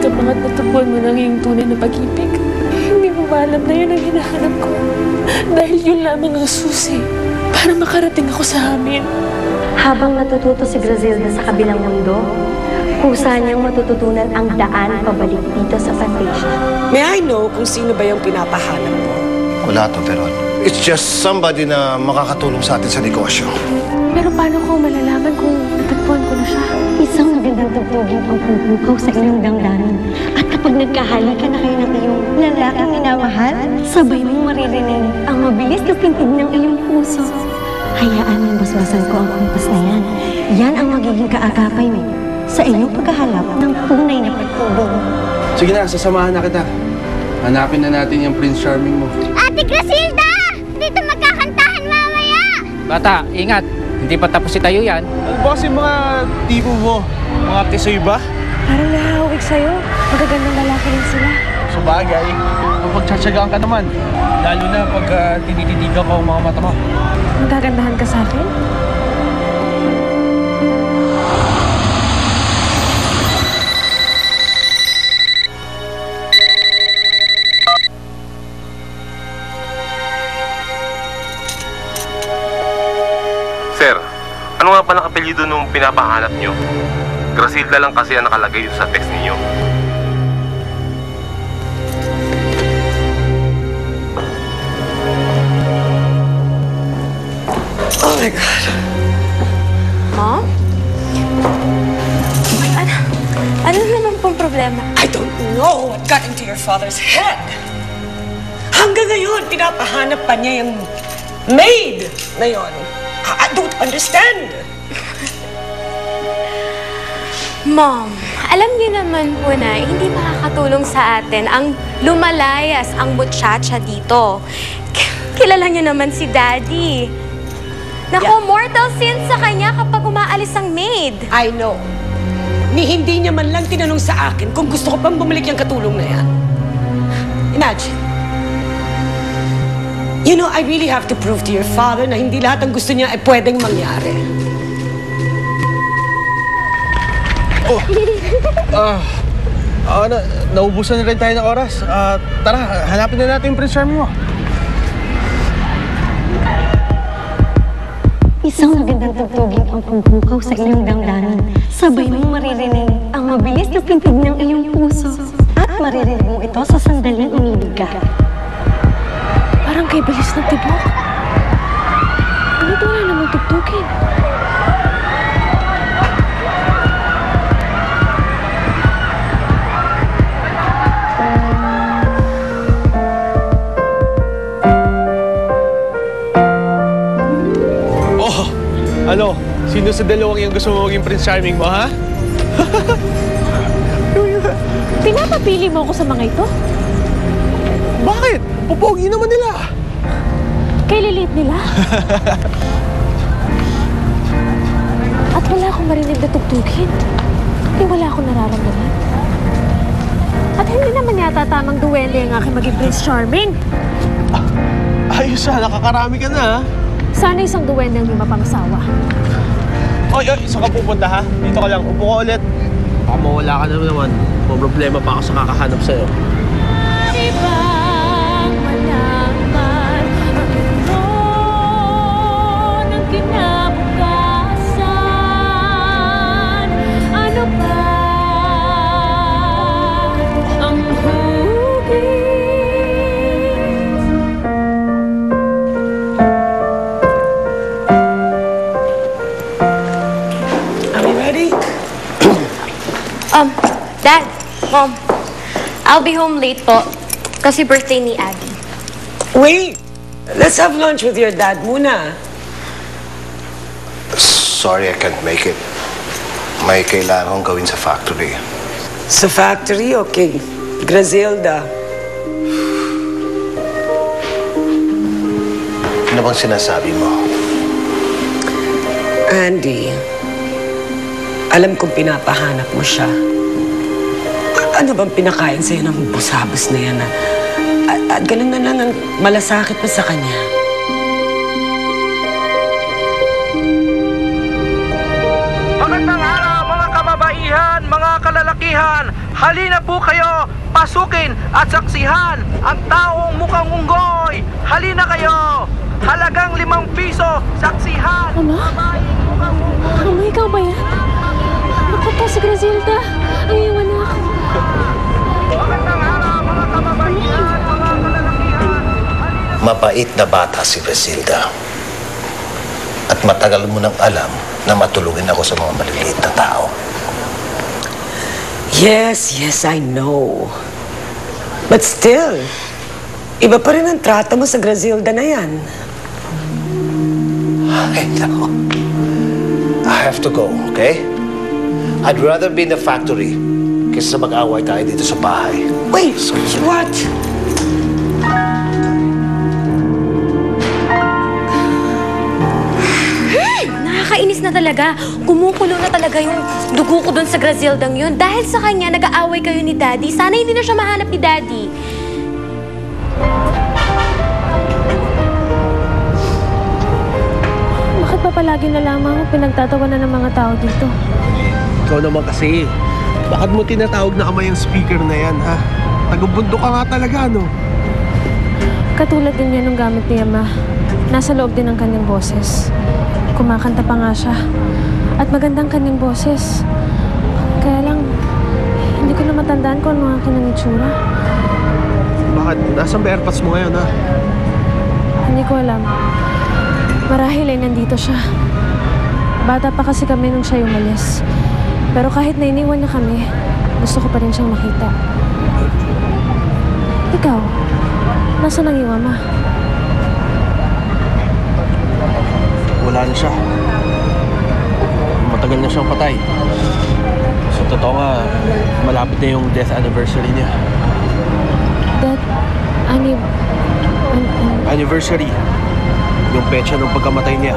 ka pa nga't natagpuan mo ng iyong tunay na pag-ibig. Hindi mo ba alam na yun ang hinahanap ko? Dahil yun lamang ang susi para makarating ako sa amin. Habang natututo si Grazilda sa kabilang mundo, kusa niyang matututunan ang daan pabalik dito sa Fantasia. May I know kung sino ba yung pinapahanap mo? Wala to, Veron. It's just somebody na makakatulong sa atin sa negosyo. Pero paano ko malalaman kung natagpuan ko na siya? Isang magandang tugtugin ang pupukaw sa iyong damdamin. At kapag nagkahalikan na kayo ng iyong lalaking minamahal, sabay mong maririnig ang mabilis na pintig ng iyong puso. Hayaan mong basbasan ko ang kumpas na yan. Yan ang magiging kaagapay mo sa iyong paghahanap ng tunay na pagtubig. Sige na, sasamahan na kita. Hanapin na natin yung Prince Charming mo. Ate Grasilda! Dito magkakantahan mamaya! Bata, ingat. Hindi pa tapos si tayo yan. Ano ba kasi mga tipo mo? Mga tisoy ba? Parang nahahawig sa'yo. Magagandang lalaki rin sila. Sa bagay, mapagtsatsagaan ka naman. Lalo na pag tinititigan ko ang mga mata mo. Magagandahan ka sa akin? Sir, ano nga pa nakapelyido nung pinapahanap nyo? Grasilda lang kasi ang nakalagay sa text ninyo. Oh my God. Mom? Ano naman pong problema? I don't know what got into your father's head. Hanggang ngayon, pinapahanap pa niya yung maid na yon. I don't understand. Mom, alam niyo naman po na hindi makakatulong sa atin ang lumalayas ang muchacha dito. Kilala niyo naman si Daddy. Naku, mortal sin sa kanya kapag umaalis ang maid. I know. Ni hindi niya man lang tinanong sa akin kung gusto ko pang bumalik yung katulong na yan. Imagine. You know, I really have to prove to your father na hindi lahat ng gusto niya ay pwedeng mangyari. Naubusan na rin tayo ng oras. Tara, hanapin na natin yung Prince Charming mo. Isang magandang tugtugin ang pupukaw sa iyong damdamin. Sabay mong maririnig ang mabilis na pintig ng iyong puso. At maririnig mo ito sa sandaling umibig ka. Parang kay bilis ng tibok. Ano ito na namang tugtugin? Ano? Sino sa dalawang yung gusto mo maging Prince Charming mo, ha? Pinapapili mo ako sa mga ito? Bakit? Pupogi naman nila. Kay lilit nila? At wala akong marinig na tugtugin. Hindi wala akong nararamdaman. At hindi naman yata tamang duwende ang aking maging Prince Charming. Ayos ha, nakakarami ka na, ha? Sana isang duwende ang may mapangasawa. Oy, saan ka pupunta, ha? Dito ka lang, upo ka ulit. Baka mawala ka na naman. May problema pa ako sa kakahanap sa'yo. Dad, Mom, I'll be home late po kasi birthday ni Abby. Wait! Let's have lunch with your dad muna. Sorry, I can't make it. May kailangan kong gawin sa factory. Sa factory, okay. Grasilda. Ano bang sinasabi mo? Andy, alam kong pinapahanap mo siya. Ano bang pinakain sa'yo ng busabos na yan? At ganun na lang ang malasakit mo sa kanya. Magandang araw mga kababaihan, mga kalalakihan. Halina po kayo, pasukin at saksihan ang taong mukhang unggoy. Halina kayo, halagang 5 piso, saksihan. Ama? Ama, ikaw ba yan? Naku po, si Griselda. Ang iyong anak. Magandang araw, mga kababaihan, mga kalalakihan. Mabait na bata si Griselda. At matagal mo nang alam na matulungin ako sa mga maliliit na tao. Yes, I know. But still, iba pa rin ang trato mo sa Griselda na yan. Ay, nako. I have to go, okay? I'd rather be in the factory kaysa mag-away tayo dito sa bahay. Wait, what? Nakakainis na talaga. Kumukulo na talaga yung dugo ko doon sa Griseldang yun. Dahil sa kanya, nag-aaway kayo ni Daddy. Sana hindi na siya mahanap ni Daddy. Bakit pa palagi na lamang pinagtatawanan ng mga tao dito? Ikaw naman kasi. Bakit mo tinatawag na kamay ang speaker na yan, ha? Tagubundo ka nga talaga, no? Katulad din yan ng gamit ni Ama. Nasa loob din ng kanyang boses. Kumakanta pa nga siya. At magandang kanyang boses. Kaya lang, hindi ko na matandaan kung ano ang kanyang itsura. Bakit? Nasaan ba airpods mo ngayon, ha? Hindi ko alam. Marahil ay nandito siya. Bata pa kasi kami nung siya umalis. Pero kahit na iniwan na kami, gusto ko pa rin siyang makita. Ikaw, nasaan ang iyong ama? Wala na siya. Matagal na siyang patay. Sa totoo nga, malapit na yung death anniversary niya. Anniversary? Anniversary. Yung petsa ng pagkamatay niya.